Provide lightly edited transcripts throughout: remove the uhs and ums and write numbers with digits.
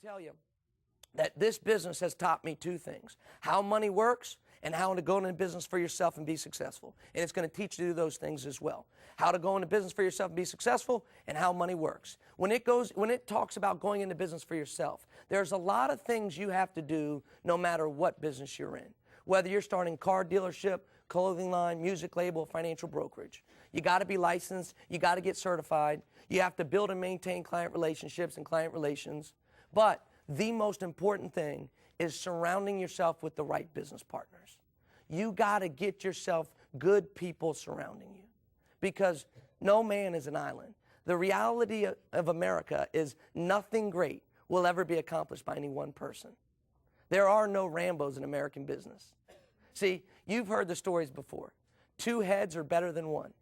tell you that this business has taught me two things: how money works and how to go into business for yourself and be successful. And it's going to teach you to do those things as well. How to go into business for yourself and be successful, and how money works. When it talks about going into business for yourself, there's a lot of things you have to do no matter what business you're in. Whether you're starting a car dealership, clothing line, music label, financial brokerage. You got to be licensed. You got to get certified. You have to build and maintain client relationships and client relations. But the most important thing is surrounding yourself with the right business partners. You got to get yourself good people surrounding you, because no man is an island. The reality of America is nothing great will ever be accomplished by any one person. There are no Rambos in American business. See, you've heard the stories before. 2 heads are better than 1.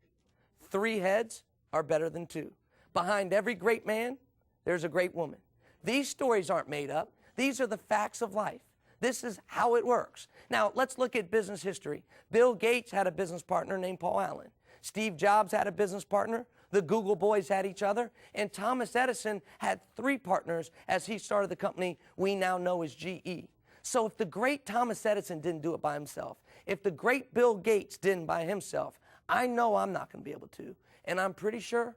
3 heads are better than 2. Behind every great man, there's a great woman. These stories aren't made up. These are the facts of life. This is how it works. Now, let's look at business history. Bill Gates had a business partner named Paul Allen. Steve Jobs had a business partner. The Google boys had each other. And Thomas Edison had 3 partners as he started the company we now know as GE. So if the great Thomas Edison didn't do it by himself, if the great Bill Gates didn't by himself, I know I'm not going to be able to. And I'm pretty sure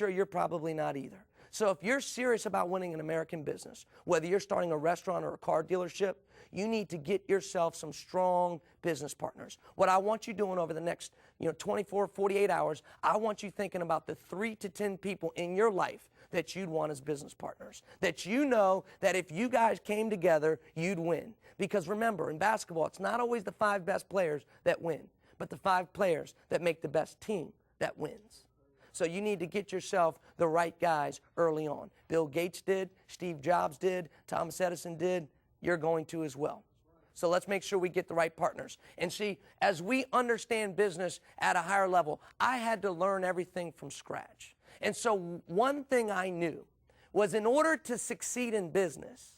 you're probably not either. So if you're serious about winning an American business, whether you're starting a restaurant or a car dealership, you need to get yourself some strong business partners. What I want you doing over the next 24, 48 hours, I want you thinking about the 3 to 10 people in your life that you'd want as business partners, that you know that if you guys came together, you'd win. Because remember, in basketball, it's not always the 5 best players that win, but the 5 players that make the best team that wins. So you need to get yourself the right guys early on. Bill Gates did, Steve Jobs did, Thomas Edison did. You're going to as well. So let's make sure we get the right partners. And see, as we understand business at a higher level, I had to learn everything from scratch. And so one thing I knew was, in order to succeed in business,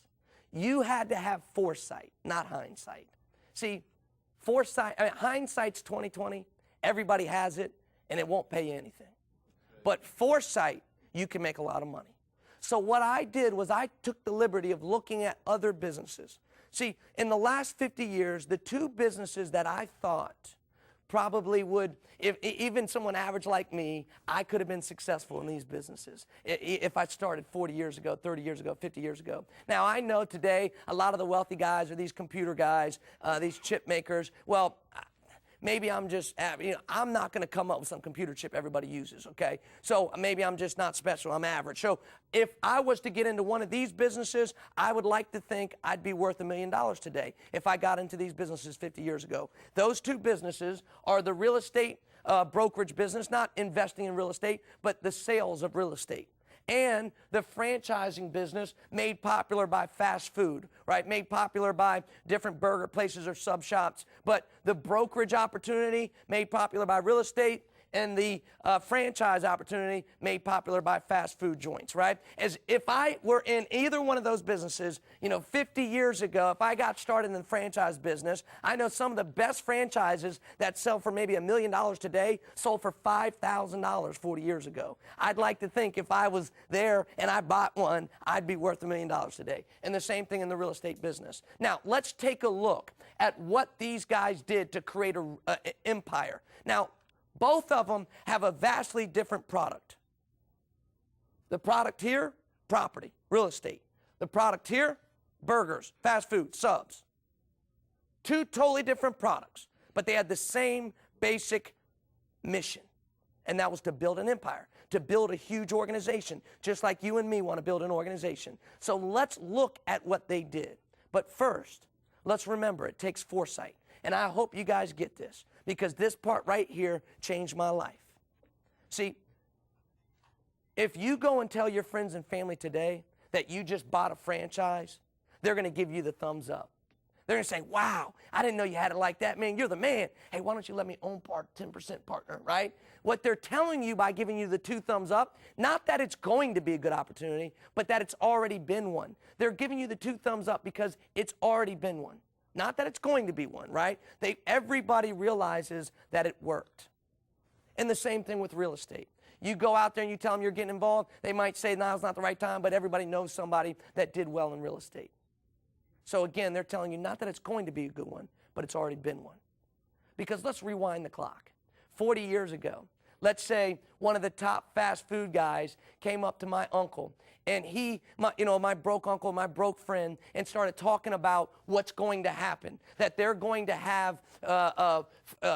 you had to have foresight, not hindsight. See, hindsight's 20/20. Everybody has it, and it won't pay you anything. But foresight, you can make a lot of money. So what I did was I took the liberty of looking at other businesses. See, in the last 50 years, the 2 businesses that I thought probably would, if even someone average like me, I could have been successful in these businesses if I started 40 years ago, 30 years ago, 50 years ago. Now, I know today a lot of the wealthy guys are these computer guys, these chip makers. Well, maybe I'm just, I'm not going to come up with some computer chip everybody uses, okay? So maybe I'm just not special, I'm average. So if I was to get into one of these businesses, I would like to think I'd be worth $1 million today if I got into these businesses 50 years ago. Those 2 businesses are the real estate brokerage business, not investing in real estate, but the sales of real estate. And the franchising business made popular by fast food, right? Made popular by different burger places or sub shops. But the brokerage opportunity made popular by real estate, and the franchise opportunity made popular by fast food joints, right? As if I were in either one of those businesses, 50 years ago, if I got started in the franchise business, I know some of the best franchises that sell for maybe $1 million today sold for $5,000 40 years ago. I'd like to think if I was there and I bought one, I'd be worth $1 million today. And the same thing in the real estate business. Now, let's take a look at what these guys did to create an empire. Now, both of them have a vastly different product. The product here, property, real estate. The product here, burgers, fast food, subs. 2 totally different products, but they had the same basic mission, and that was to build an empire, to build a huge organization, just like you and me want to build an organization. So let's look at what they did. But first, let's remember, it takes foresight. And I hope you guys get this, because this part right here changed my life. See, if you go and tell your friends and family today that you just bought a franchise, they're going to give you the thumbs up. They're going to say, wow, I didn't know you had it like that, man. You're the man. Hey, why don't you let me own 10% partner, right? What they're telling you by giving you the 2 thumbs up, not that it's going to be a good opportunity, but that it's already been one. They're giving you the 2 thumbs up because it's already been one. Not that it's going to be one, right? Everybody realizes that it worked. And the same thing with real estate. You go out there and you tell them you're getting involved, they might say now's not the right time, but everybody knows somebody that did well in real estate. So again, they're telling you not that it's going to be a good one, but it's already been one. Because let's rewind the clock. 40 years ago, let's say one of the top fast food guys came up to my uncle, and my broke uncle, my broke friend, and started talking about what's going to happen, that they're going to have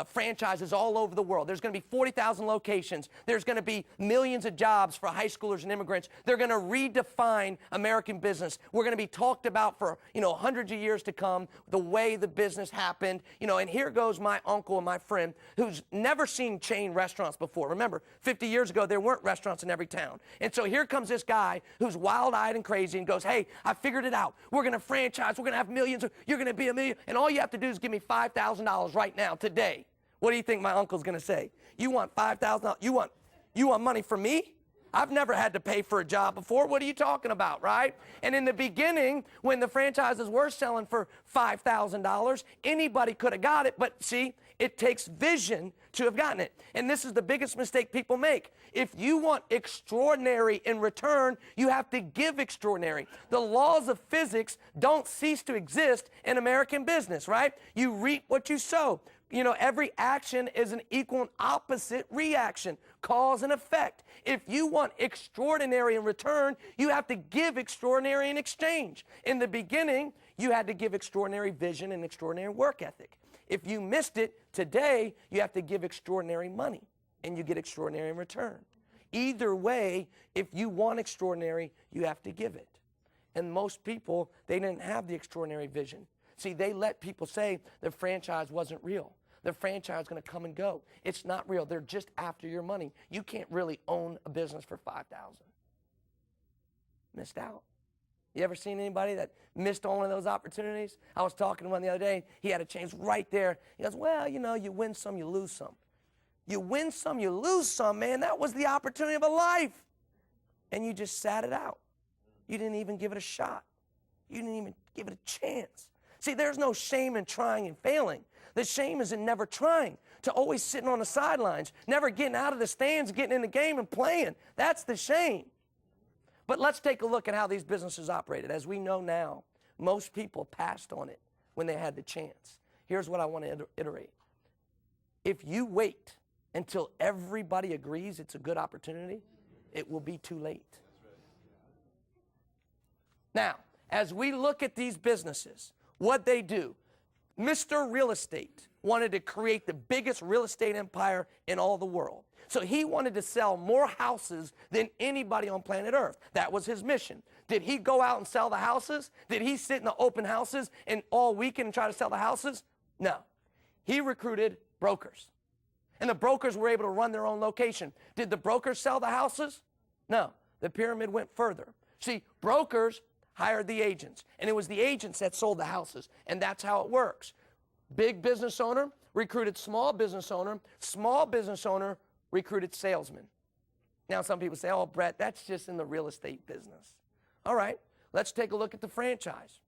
franchises all over the world. There's going to be 40,000 locations. There's going to be millions of jobs for high schoolers and immigrants. They're going to redefine American business. We're going to be talked about for, hundreds of years to come, the way the business happened. And here goes my uncle and my friend who's never seen chain restaurants before. Remember, 50 years ago, there weren't restaurants in every town. And so here comes this guy who's wild-eyed and crazy and goes, hey, I figured it out. We're going to franchise. We're going to have millions. You're going to be a million. And all you have to do is give me $5,000 right now, today. What do you think my uncle's going to say? You want $5,000? You want money from me? I've never had to pay for a job before. What are you talking about, right? And in the beginning, when the franchises were selling for $5,000, anybody could have got it. But see, it takes vision to have gotten it. And this is the biggest mistake people make. If you want extraordinary in return, you have to give extraordinary. The laws of physics don't cease to exist in American business, right? You reap what you sow. Every action is an equal and opposite reaction, cause and effect. If you want extraordinary in return, you have to give extraordinary in exchange. In the beginning, you had to give extraordinary vision and extraordinary work ethic. If you missed it, today, you have to give extraordinary money, and you get extraordinary in return. Either way, if you want extraordinary, you have to give it. And most people, they didn't have the extraordinary vision. See, they let people say the franchise wasn't real. The franchise is going to come and go. It's not real. They're just after your money. You can't really own a business for $5,000. Missed out. You ever seen anybody that missed on one of those opportunities? I was talking to one the other day. He had a chance right there. He goes, well, you win some, you lose some. You win some, you lose some, man. That was the opportunity of a life. And you just sat it out. You didn't even give it a shot. You didn't even give it a chance. See, there's no shame in trying and failing. The shame is in never trying, to always sitting on the sidelines, never getting out of the stands, getting in the game and playing. That's the shame. But let's take a look at how these businesses operated. As we know now, most people passed on it when they had the chance. Here's what I want to iterate. If you wait until everybody agrees it's a good opportunity, it will be too late. Now, as we look at these businesses, what they do, Mr. Real Estate wanted to create the biggest real estate empire in all the world. So he wanted to sell more houses than anybody on planet Earth. That was his mission. Did he go out and sell the houses? Did he sit in the open houses and all weekend and try to sell the houses? No. He recruited brokers. And the brokers were able to run their own location. Did the brokers sell the houses? No. The pyramid went further. See, brokers hired the agents, and it was the agents that sold the houses, and that's how it works. Big business owner recruited small business owner recruited salesman. Now some people say, oh, Brett, that's just in the real estate business. All right, let's take a look at the franchise.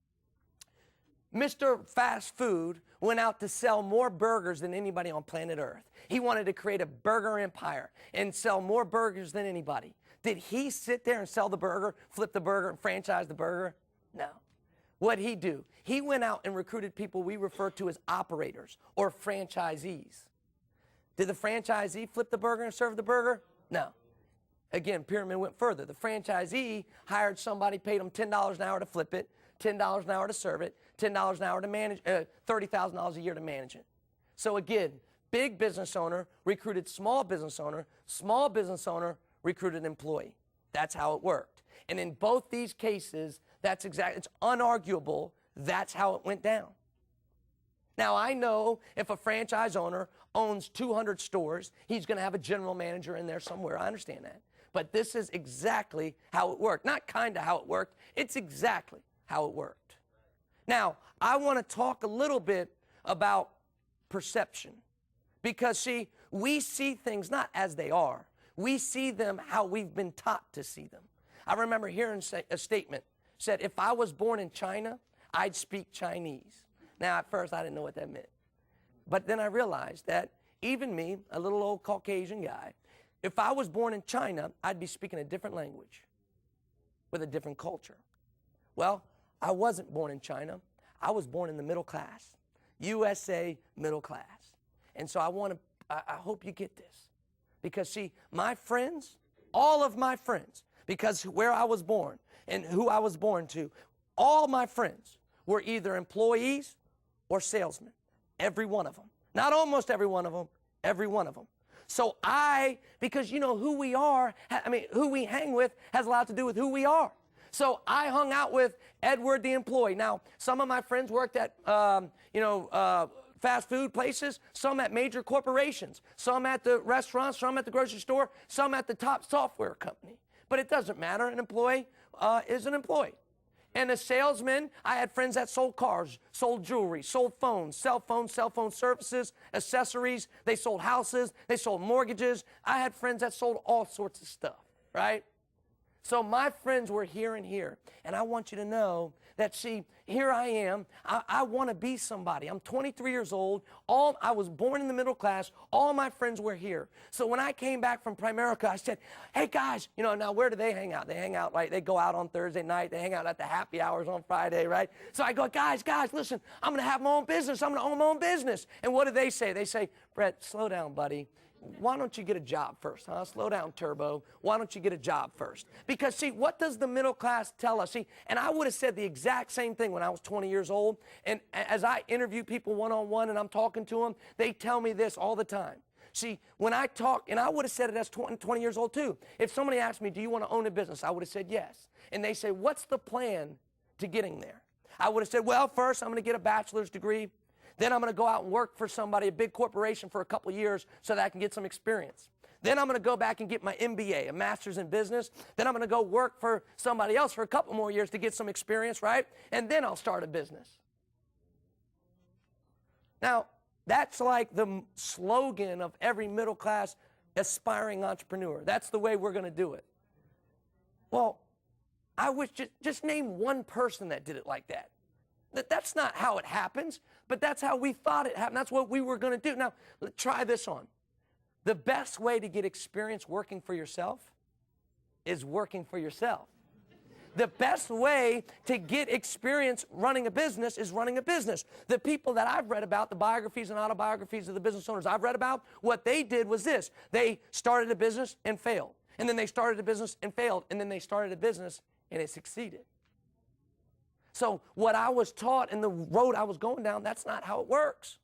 Mr. Fast Food went out to sell more burgers than anybody on planet Earth. He wanted to create a burger empire and sell more burgers than anybody. Did he sit there and sell the burger, flip the burger, and franchise the burger? No. What'd he do? He went out and recruited people we refer to as operators or franchisees. Did the franchisee flip the burger and serve the burger? No. Again, pyramid went further. The franchisee hired somebody, paid them $10 an hour to flip it, $10 an hour to serve it, $10 an hour to manage, $30,000 a year to manage it. So again, big business owner recruited small business owner recruited employee. That's how it worked. And in both these cases, it's unarguable, that's how it went down. Now, I know if a franchise owner owns 200 stores, he's going to have a general manager in there somewhere. I understand that. But this is exactly how it worked. Not kind of how it worked. It's exactly how it worked. Now, I want to talk a little bit about perception. Because, see, we see things not as they are. We see them how we've been taught to see them. I remember hearing a statement said, if I was born in China, I'd speak Chinese. Now, at first, I didn't know what that meant. But then I realized that even me, a little old Caucasian guy, If I was born in China, I'd be speaking a different language with a different culture. Well, I wasn't born in China. I was born in the middle class, USA middle class. And so I hope you get this. Because see, my friends, all of my friends, because where I was born and who I was born to, all my friends were either employees or salesmen. Every one of them. Not almost every one of them, every one of them. So because you know who we are, who we hang with has a lot to do with who we are. So I hung out with Edward the employee. Now, some of my friends worked at, fast food places, some at major corporations, some at the restaurants, some at the grocery store, some at the top software company. But it doesn't matter. An employee is an employee. And a salesman, I had friends that sold cars, sold jewelry, sold phones, cell phone services, accessories. They sold houses. They sold mortgages. I had friends that sold all sorts of stuff, right? So my friends were here and here. And I want you to know that, see, here I am. I want to be somebody. I'm 23 years old. I was born in the middle class. All my friends were here. So when I came back from Primerica, I said, hey, guys, now where do they hang out? They hang out, right? They go out on Thursday night. They hang out at the happy hours on Friday, right? So I go, guys, listen, I'm going to have my own business. I'm going to own my own business. And what do they say? They say, Brett, slow down, buddy. Why don't you get a job first, huh? Slow down, Turbo. Why don't you get a job first? Because, see, what does the middle class tell us? See, and I would have said the exact same thing when I was 20 years old. And as I interview people one-on-one and I'm talking to them, they tell me this all the time. See, when I talk, and I would have said it as 20 years old too. If somebody asked me, do you want to own a business? I would have said yes. And they say, what's the plan to getting there? I would have said, well, first I'm going to get a bachelor's degree. Then I'm going to go out and work for somebody, a big corporation, for a couple of years so that I can get some experience. Then I'm going to go back and get my MBA, a master's in business. Then I'm going to go work for somebody else for a couple more years to get some experience, right? And then I'll start a business. Now, that's like the slogan of every middle class aspiring entrepreneur. That's the way we're going to do it. Well, I wish just name one person that did it like that. That's not how it happens, but that's how we thought it happened. That's what we were going to do. Now, try this on. The best way to get experience working for yourself is working for yourself. The best way to get experience running a business is running a business. The people that I've read about, the biographies and autobiographies of the business owners I've read about, what they did was this. They started a business and failed. And then they started a business and failed. And then they started a business and it succeeded. So what I was taught and the road I was going down, that's not how it works.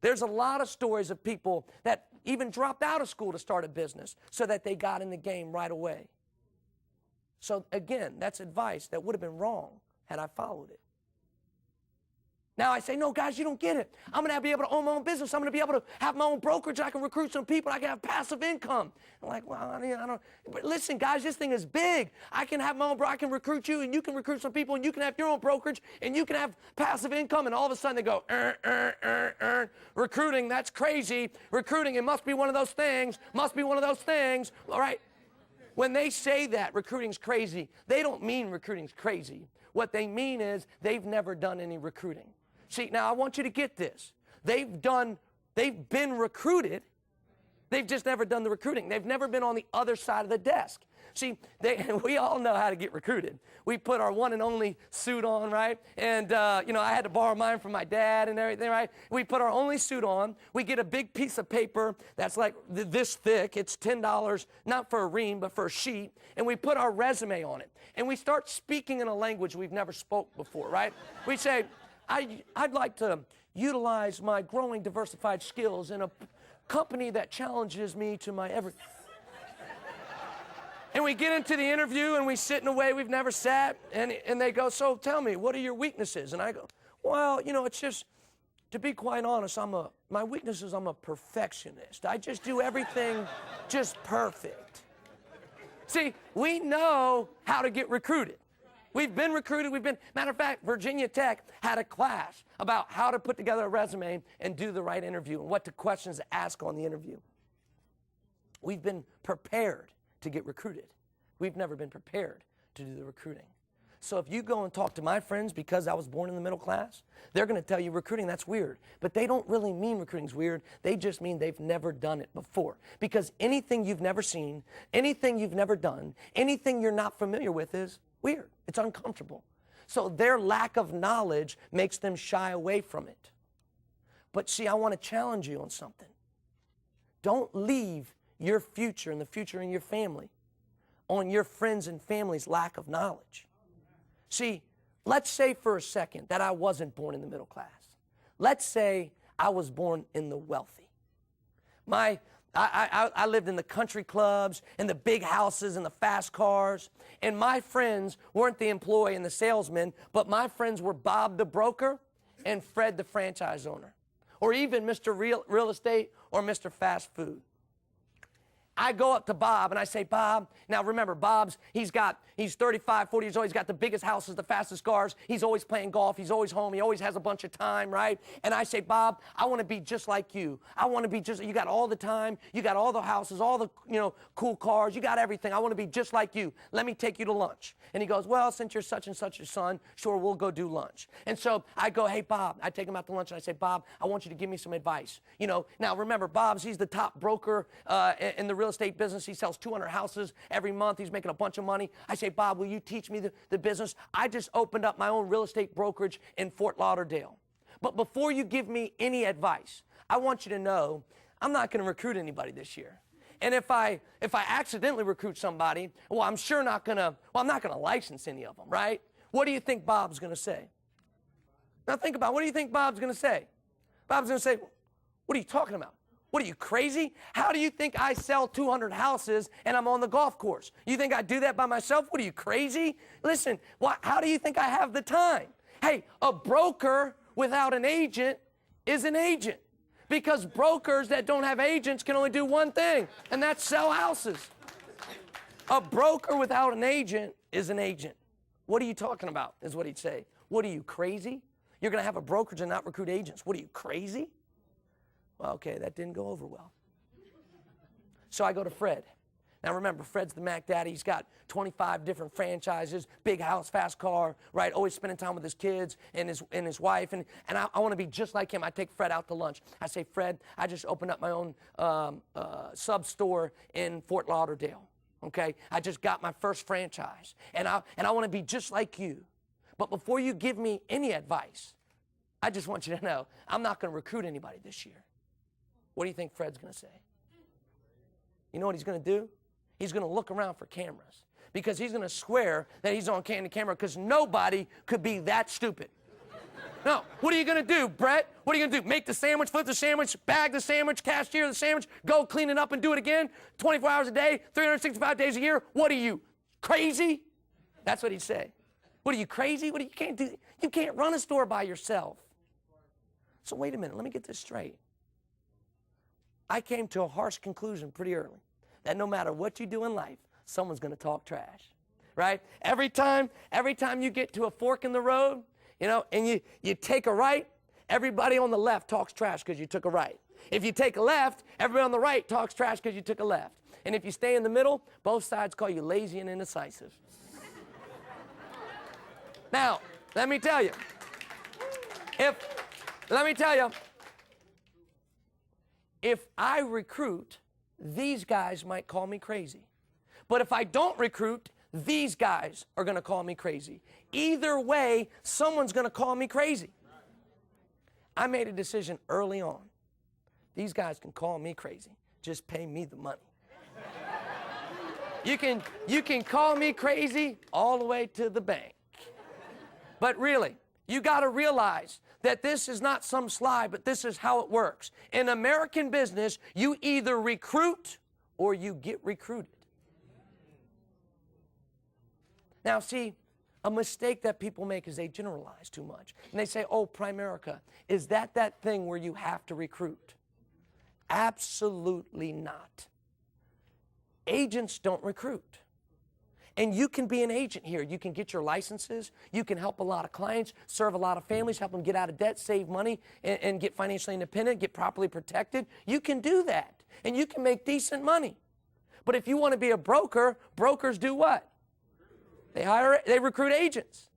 There's a lot of stories of people that even dropped out of school to start a business so that they got in the game right away. So again, that's advice that would have been wrong had I followed it. Now I say, no, guys, you don't get it. I'm going to be able to own my own business. I'm going to be able to have my own brokerage. I can recruit some people. I can have passive income. I'm like, well, I don't. But listen, guys, this thing is big. I can have my own, I can recruit you, and you can recruit some people, and you can have your own brokerage, and you can have passive income. And all of a sudden they go, recruiting, that's crazy. Recruiting, it must be one of those things. Must be one of those things. All right. When they say that recruiting's crazy, they don't mean recruiting's crazy. What they mean is they've never done any recruiting. See, now I want you to get this. They've been recruited. They've just never done the recruiting. They've never been on the other side of the desk. See, we all know how to get recruited. We put our one and only suit on, right? And, I had to borrow mine from my dad and everything, right? We put our only suit on. We get a big piece of paper that's like this thick. It's $10, not for a ream, but for a sheet. And we put our resume on it. And we start speaking in a language we've never spoke before, right? We say, I'd like to utilize my growing diversified skills in a company that challenges me to my every... And we get into the interview and we sit in a way we've never sat, and they go, so tell me, what are your weaknesses? And I go, well, it's just, to be quite honest, my weakness is I'm a perfectionist. I just do everything just perfect. See, we know how to get recruited. We've been recruited. Matter of fact, Virginia Tech had a class about how to put together a resume and do the right interview and what the questions to ask on the interview. We've been prepared to get recruited. We've never been prepared to do the recruiting. So if you go and talk to my friends because I was born in the middle class, they're going to tell you recruiting, that's weird. But they don't really mean recruiting's weird. They just mean they've never done it before. Because anything you've never seen, anything you've never done, anything you're not familiar with is weird. It's uncomfortable. So their lack of knowledge makes them shy away from it. But see, I want to challenge you on something. Don't leave your future and the future in your family on your friends and family's lack of knowledge. See, let's say for a second that I wasn't born in the middle class. Let's say I was born in the wealthy. I lived in the country clubs and the big houses and the fast cars. And my friends weren't the employee and the salesman, but my friends were Bob the broker and Fred the franchise owner. Or even Mr. Real Estate or Mr. Fast Food. I go up to Bob and I say, Bob, now remember, he's 35, 40 years old. He's got the biggest houses, the fastest cars. He's always playing golf. He's always home. He always has a bunch of time, right? And I say, Bob, I want to be just like you. I want to be you got all the time. You got all the houses, all the, cool cars. You got everything. I want to be just like you. Let me take you to lunch. And he goes, well, since you're such and such a son, sure, we'll go do lunch. And so I go, hey, Bob, I take him out to lunch and I say, Bob, I want you to give me some advice. Now remember, he's the top broker in the real estate business. He sells 200 houses every month. He's making a bunch of money. I say, Bob, will you teach me the business? I just opened up my own real estate brokerage in Fort Lauderdale. But before you give me any advice, I want you to know I'm not going to recruit anybody this year. And if I accidentally recruit somebody, I'm not going to license any of them, right? What do you think Bob's going to say? Now think about it. What do you think Bob's going to say? Bob's going to say, what are you talking about? What are you, crazy? How do you think I sell 200 houses and I'm on the golf course? You think I do that by myself? What are you, crazy? Listen, how do you think I have the time? Hey, a broker without an agent is an agent. Because brokers that don't have agents can only do one thing, and that's sell houses. A broker without an agent is an agent. What are you talking about, is what he'd say. What are you, crazy? You're going to have a brokerage and not recruit agents. What are you, crazy? Well, okay, that didn't go over well. So I go to Fred. Now remember, Fred's the Mac Daddy. He's got 25 different franchises, big house, fast car, right? Always spending time with his kids and his wife. And I want to be just like him. I take Fred out to lunch. I say, Fred, I just opened up my own sub-store in Fort Lauderdale, okay? I just got my first franchise. And I want to be just like you. But before you give me any advice, I just want you to know I'm not going to recruit anybody this year. What do you think Fred's going to say? You know what he's going to do? He's going to look around for cameras because he's going to swear that he's on camera because nobody could be that stupid. No, what are you going to do, Brett? What are you going to do? Make the sandwich, flip the sandwich, bag the sandwich, cashier the sandwich, go clean it up and do it again 24 hours a day, 365 days a year? What are you, crazy? That's what he'd say. What are you, crazy? You can't do? You can't run a store by yourself. So wait a minute, let me get this straight. I came to a harsh conclusion pretty early that no matter what you do in life, someone's going to talk trash, right? Every time you get to a fork in the road, and you take a right, everybody on the left talks trash because you took a right. If you take a left, everybody on the right talks trash because you took a left. And if you stay in the middle, both sides call you lazy and indecisive. Now, let me tell you, if I recruit, these guys might call me crazy. But if I don't recruit, these guys are going to call me crazy. Either way, someone's going to call me crazy. I made a decision early on. These guys can call me crazy. Just pay me the money. You can call me crazy all the way to the bank. But really, you got to realize that this is not some slide, but this is how it works. In American business, you either recruit or you get recruited. Now, see, a mistake that people make is they generalize too much. And they say, oh, Primerica, is that thing where you have to recruit? Absolutely not. Agents don't recruit. And you can be an agent here. You can get your licenses. You can help a lot of clients, serve a lot of families, help them get out of debt, save money, and get financially independent, get properly protected. You can do that. And you can make decent money. But if you want to be a broker, brokers do what? They recruit agents.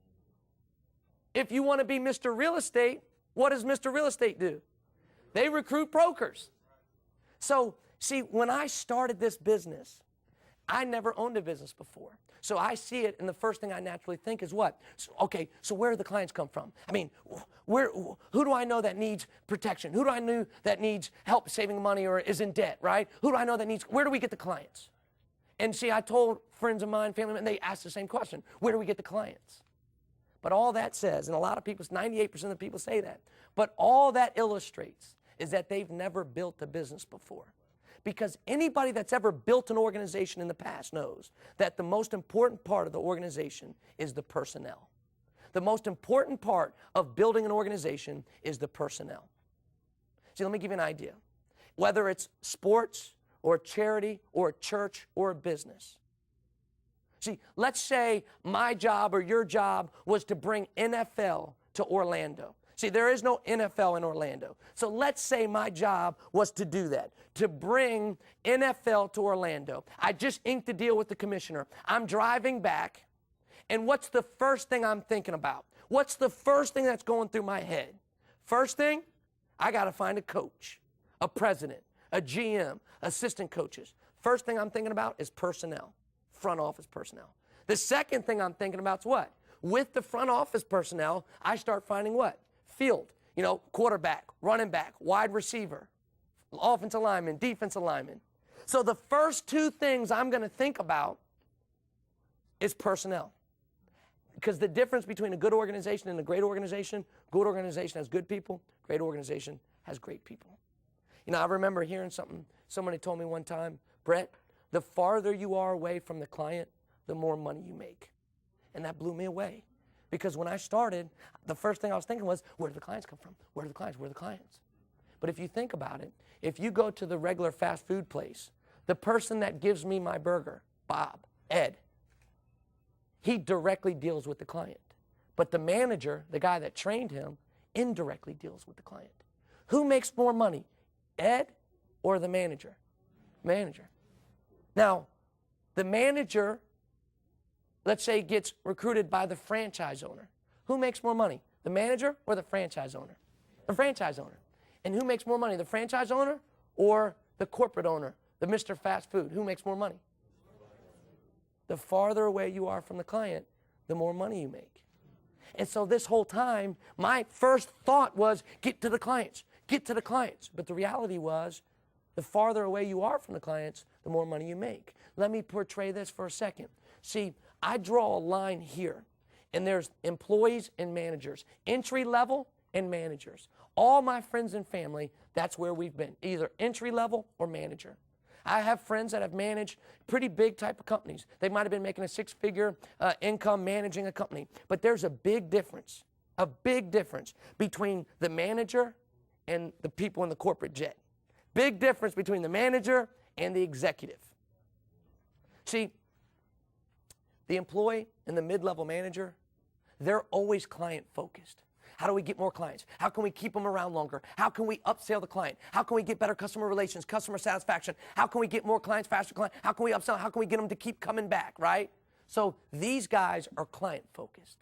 If you want to be Mr. Real Estate, what does Mr. Real Estate do? They recruit brokers. So, see, when I started this business, I never owned a business before. So I see it, and the first thing I naturally think is what? So where do the clients come from? I mean, who do I know that needs protection? Who do I know that needs help saving money or is in debt, right? Who do I know that needs, where do we get the clients? And see, I told friends of mine, family members, they asked the same question. Where do we get the clients? But all that says, and a lot of people, 98% of people say that, but all that illustrates is that they've never built a business before. Because anybody that's ever built an organization in the past knows that the most important part of the organization is the personnel. The most important part of building an organization is the personnel. See, let me give you an idea. Whether it's sports or a charity or a church or a business. See, let's say my job or your job was to bring NFL to Orlando. See, there is no NFL in Orlando. So let's say my job was to do that, to bring NFL to Orlando. I just inked a deal with the commissioner. I'm driving back, and what's the first thing I'm thinking about? What's the first thing that's going through my head? First thing, I got to find a coach, a president, a GM, assistant coaches. First thing I'm thinking about is personnel, front office personnel. The second thing I'm thinking about is what? With the front office personnel, I start finding what? Field, quarterback, running back, wide receiver, offensive lineman, defensive lineman. So the first two things I'm going to think about is personnel. Because the difference between a good organization and a great organization has good people, great organization has great people. I remember hearing somebody told me one time, Brett, the farther you are away from the client, the more money you make. And that blew me away. Because when I started, the first thing I was thinking was, where do the clients come from? Where do the clients? Where are the clients? But if you think about it, if you go to the regular fast food place, the person that gives me my burger, Bob, Ed, he directly deals with the client. But the manager, the guy that trained him, indirectly deals with the client. Who makes more money, Ed or the manager? Manager. Now, the manager, let's say, gets recruited by the franchise owner. Who makes more money, the manager or the franchise owner? The franchise owner. And who makes more money, the franchise owner or the corporate owner, the Mr. Fast Food? Who makes more money? The farther away you are from the client, the more money you make. And so this whole time, my first thought was, get to the clients, get to the clients. But the reality was, the farther away you are from the clients, the more money you make. Let me portray this for a second. See, I draw a line here, and there's employees and managers, entry level and managers. All my friends and family, that's where we've been, either entry level or manager. I have friends that have managed pretty big type of companies. They might have been making a six-figure income managing a company. But there's a big difference between the manager and the people in the corporate jet. Big difference between the manager and the executive. See, the employee and the mid-level manager, they're always client-focused. How do we get more clients? How can we keep them around longer? How can we upsell the client? How can we get better customer relations, customer satisfaction? How can we get more clients, faster clients? How can we upsell? How can we get them to keep coming back, right? So these guys are client-focused.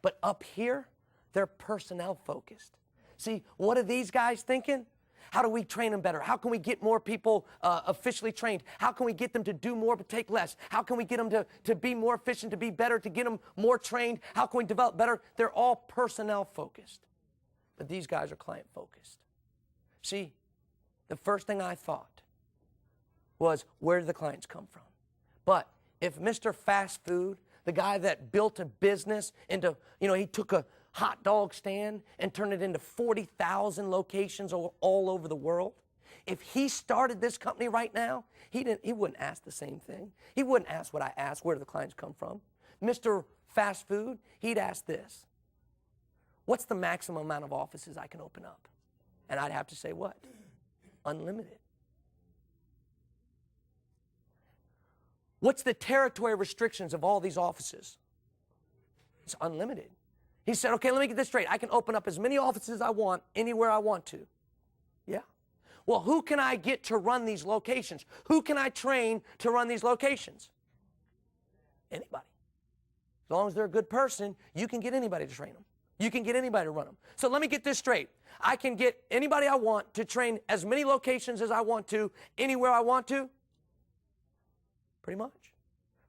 But up here, they're personnel-focused. See, what are these guys thinking? How do we train them better? How can we get more people officially trained? How can we get them to do more but take less? How can we get them to be more efficient, to be better, to get them more trained? How can we develop better? They're all personnel focused. But these guys are client focused. See, the first thing I thought was, where do the clients come from? But if Mr. Fast Food, the guy that built a business into, he took a hot dog stand and turned it into 40,000 locations all over the world. If he started this company right now, he wouldn't ask the same thing. He wouldn't ask what I asked, where do the clients come from? Mr. Fast Food, he'd ask this: what's the maximum amount of offices I can open up? And I'd have to say what? Unlimited. What's the territory restrictions of all these offices? It's unlimited. He said, okay, let me get this straight. I can open up as many offices as I want, anywhere I want to. Yeah. Well, who can I get to run these locations? Who can I train to run these locations? Anybody. As long as they're a good person, you can get anybody to train them. You can get anybody to run them. So let me get this straight. I can get anybody I want to train as many locations as I want to, anywhere I want to. Pretty much.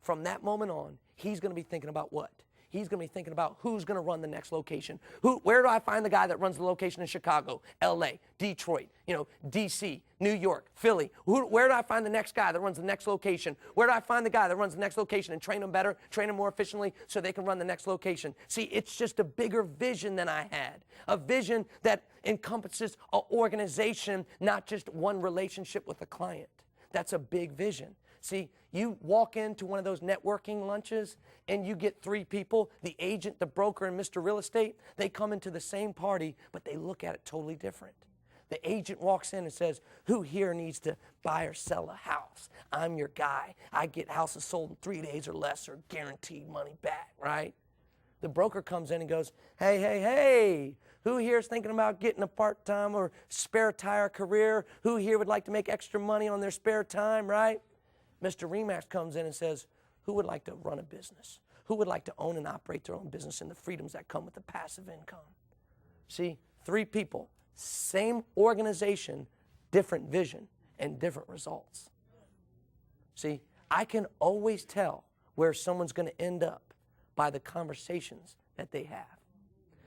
From that moment on, he's going to be thinking about what? He's going to be thinking about who's going to run the next location. Where do I find the guy that runs the location in Chicago, L.A., Detroit, D.C., New York, Philly? Where do I find the next guy that runs the next location? Where do I find the guy that runs the next location and train them better, train them more efficiently so they can run the next location? See, it's just a bigger vision than I had, a vision that encompasses an organization, not just one relationship with a client. That's a big vision. See, you walk into one of those networking lunches and you get 3 people, the agent, the broker, and Mr. Real Estate. They come into the same party, but they look at it totally different. The agent walks in and says, who here needs to buy or sell a house? I'm your guy. I get houses sold in 3 days or less or guaranteed money back, right? The broker comes in and goes, hey, who here is thinking about getting a part-time or spare tire career? Who here would like to make extra money on their spare time, right? Mr. Remax comes in and says, who would like to run a business? Who would like to own and operate their own business and the freedoms that come with the passive income? See, 3 people, same organization, different vision, and different results. See, I can always tell where someone's going to end up by the conversations that they have.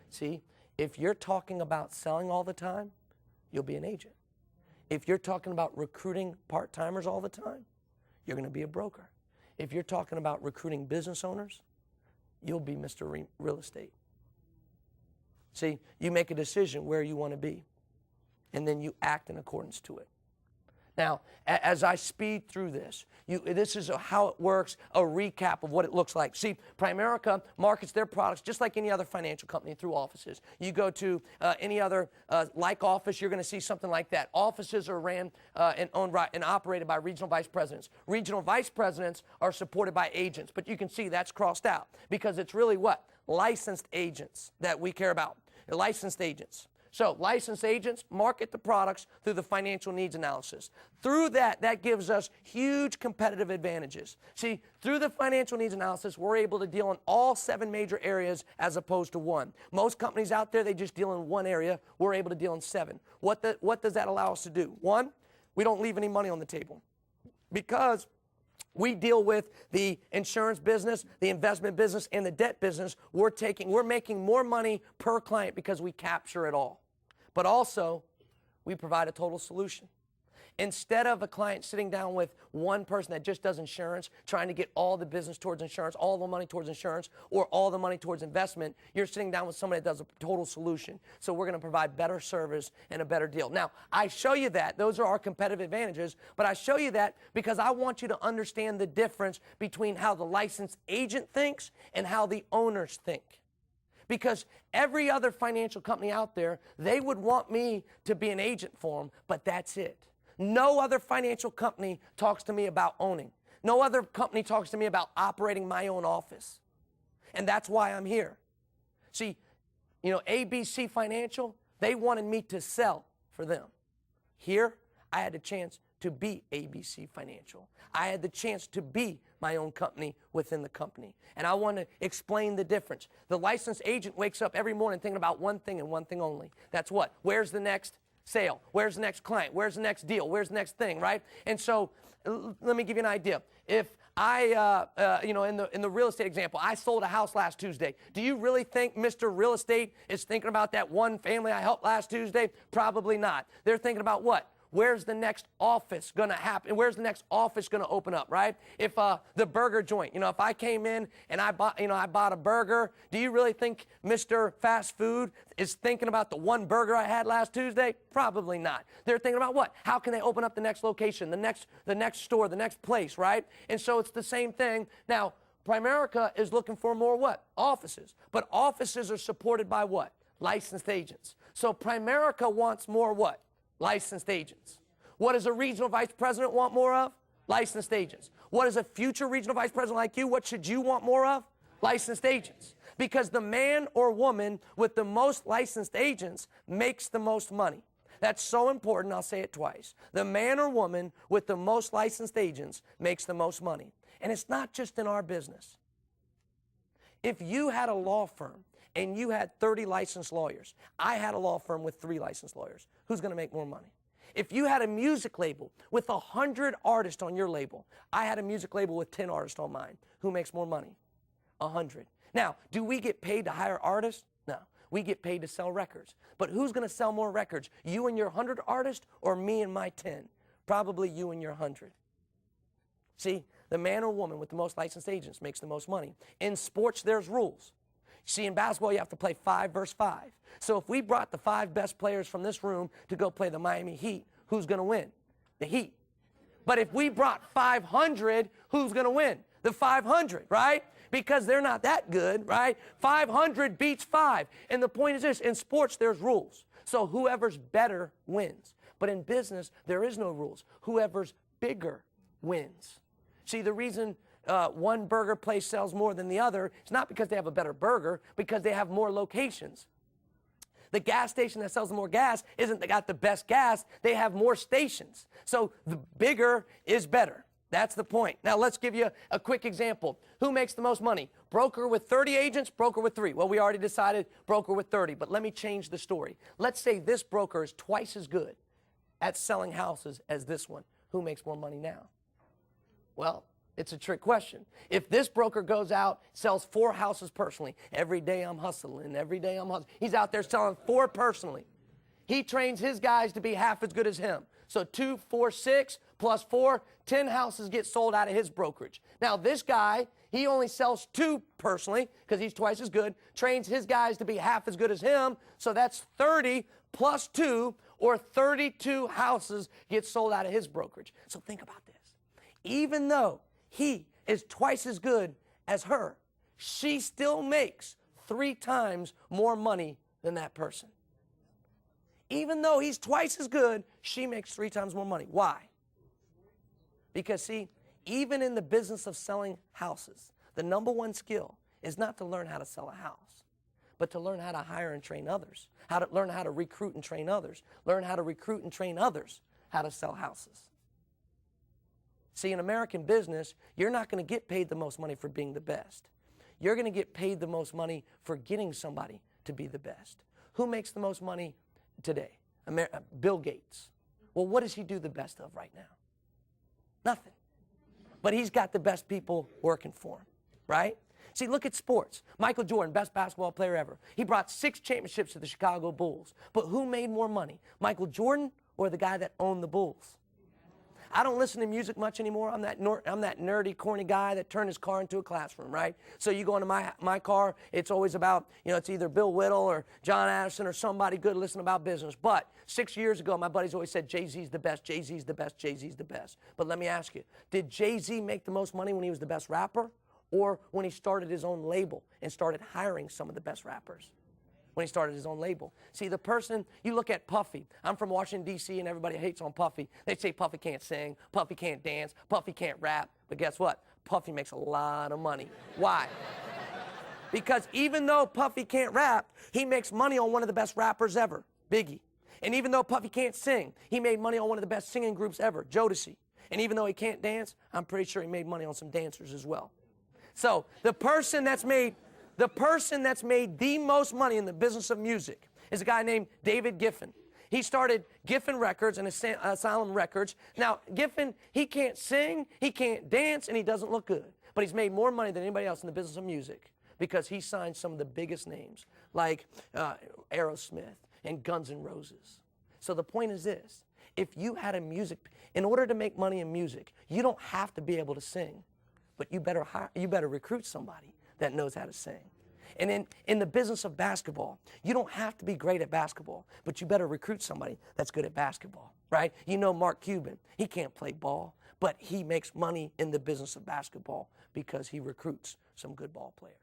See, if you're talking about selling all the time, you'll be an agent. If you're talking about recruiting part-timers all the time, you're going to be a broker. If you're talking about recruiting business owners, you'll be Mr. Real Estate. See, you make a decision where you want to be, and then you act in accordance to it. Now, as I speed through this, this is how it works, a recap of what it looks like. See, Primerica markets their products just like any other financial company through offices. You go to any other like office, you're going to see something like that. Offices are ran and owned and operated by regional vice presidents. Regional vice presidents are supported by agents, but you can see that's crossed out because it's really what? Licensed agents that we care about. Licensed agents. So licensed agents market the products through the financial needs analysis. Through that gives us huge competitive advantages. See, through the financial needs analysis, we're able to deal in all 7 major areas as opposed to 1. Most companies out there, they just deal in 1 area. We're able to deal in 7. What does that allow us to do? 1, we don't leave any money on the table because we deal with the insurance business, the investment business, and the debt business. We're making more money per client because we capture it all. But also, we provide a total solution. Instead of a client sitting down with one person that just does insurance, trying to get all the business towards insurance, all the money towards insurance, or all the money towards investment, you're sitting down with somebody that does a total solution. So we're going to provide better service and a better deal. Now, I show you that. Those are our competitive advantages, but I show you that because I want you to understand the difference between how the licensed agent thinks and how the owners think. Because every other financial company out there, they would want me to be an agent for them, but that's it. No other financial company talks to me about owning. No other company talks to me about operating my own office. And that's why I'm here. See, ABC Financial, they wanted me to sell for them. Here, I had the chance to be ABC Financial. I had the chance to be my own company within the company. And I want to explain the difference. The licensed agent wakes up every morning thinking about one thing and one thing only. That's what? Where's the next sale? Where's the next client? Where's the next deal? Where's the next thing, right? And so let me give you an idea. If I, in the real estate example, I sold a house last Tuesday. Do you really think Mr. Real Estate is thinking about that one family I helped last Tuesday? Probably not. They're thinking about what? Where's the next office going to happen? Where's the next office going to open up, right? If the burger joint, if I came in and I bought a burger, do you really think Mr. Fast Food is thinking about the one burger I had last Tuesday? Probably not. They're thinking about what? How can they open up the next location, the next store, the next place, right? And so it's the same thing. Now, Primerica is looking for more what? Offices. But offices are supported by what? Licensed agents. So Primerica wants more what? Licensed agents. What does a regional vice president want more of? Licensed agents. What does a future regional vice president like you, what should you want more of? Licensed agents. Because the man or woman with the most licensed agents makes the most money. That's so important, I'll say it twice. The man or woman with the most licensed agents makes the most money. And it's not just in our business. If you had a law firm and you had 30 licensed lawyers, I had a law firm with 3 licensed lawyers, who's going to make more money? If you had a music label with 100 artists on your label, I had a music label with 10 artists on mine, who makes more money? 100. Now, do we get paid to hire artists? No. We get paid to sell records. But who's going to sell more records? You and your 100 artists or me and my 10? Probably you and your 100. See, the man or woman with the most licensed agents makes the most money. In sports, there's rules. See, in basketball, you have to play 5 versus 5. So if we brought the 5 best players from this room to go play the Miami Heat, who's going to win? The Heat. But if we brought 500, who's going to win? The 500, right? Because they're not that good, right? 500 beats 5. And the point is this, in sports, there's rules. So whoever's better wins. But in business, there is no rules. Whoever's bigger wins. See, the reason one burger place sells more than the other, it's not because they have a better burger, because they have more locations. The gas station that sells more gas isn't they got the best gas, they have more stations. So the bigger is better. That's the point. Now let's give you a quick example. Who makes the most money? Broker with 30 agents, broker with 3. Well, we already decided broker with 30, but let me change the story. Let's say this broker is twice as good at selling houses as this one. Who makes more money now? Well, it's a trick question. If this broker goes out, sells 4 houses personally, every day I'm hustling, every day I'm hustling. He's out there selling 4 personally. He trains his guys to be half as good as him. So 2, 4, 6 plus 4, 10 houses get sold out of his brokerage. Now this guy, he only sells 2 personally because he's twice as good, trains his guys to be half as good as him. So that's 30 plus 2 or 32 houses get sold out of his brokerage. So think about this. Even though he is twice as good as her, she still makes 3 times more money than that person. Even though he's twice as good, she makes 3 times more money. Why? Because see, even in the business of selling houses, the number one skill is not to learn how to sell a house, but to learn how to hire and train others, learn how to recruit and train others, learn how to recruit and train others how to sell houses. See, in American business, you're not going to get paid the most money for being the best. You're going to get paid the most money for getting somebody to be the best. Who makes the most money today? Bill Gates. Well, what does he do the best of right now? Nothing. But he's got the best people working for him, right? See, look at sports. Michael Jordan, best basketball player ever. He brought 6 championships to the Chicago Bulls. But who made more money? Michael Jordan or the guy that owned the Bulls? I don't listen to music much anymore. I'm that nerdy, corny guy that turned his car into a classroom, right? So you go into my car, it's always about, it's either Bill Whittle or John Addison or somebody good listening about business. But 6 years ago, my buddies always said, Jay-Z's the best, Jay-Z's the best, Jay-Z's the best. But let me ask you, did Jay-Z make the most money when he was the best rapper or when he started his own label and started hiring some of the best rappers? When he started his own label. See, the person, you look at Puffy. I'm from Washington, D.C., and everybody hates on Puffy. They say Puffy can't sing, Puffy can't dance, Puffy can't rap. But guess what? Puffy makes a lot of money. Why? Because even though Puffy can't rap, he makes money on one of the best rappers ever, Biggie. And even though Puffy can't sing, he made money on one of the best singing groups ever, Jodeci. And even though he can't dance, I'm pretty sure he made money on some dancers as well. So the person that's made the most money in the business of music is a guy named David Giffen. He started Giffen Records and Asylum Records. Now, Giffen, he can't sing, he can't dance, and he doesn't look good. But he's made more money than anybody else in the business of music because he signed some of the biggest names like Aerosmith and Guns N' Roses. So the point is this. If you had a in order to make money in music, you don't have to be able to sing, but you better recruit somebody that knows how to sing. And in the business of basketball, you don't have to be great at basketball, but you better recruit somebody that's good at basketball, right? You know Mark Cuban, he can't play ball, but he makes money in the business of basketball because he recruits some good ball players.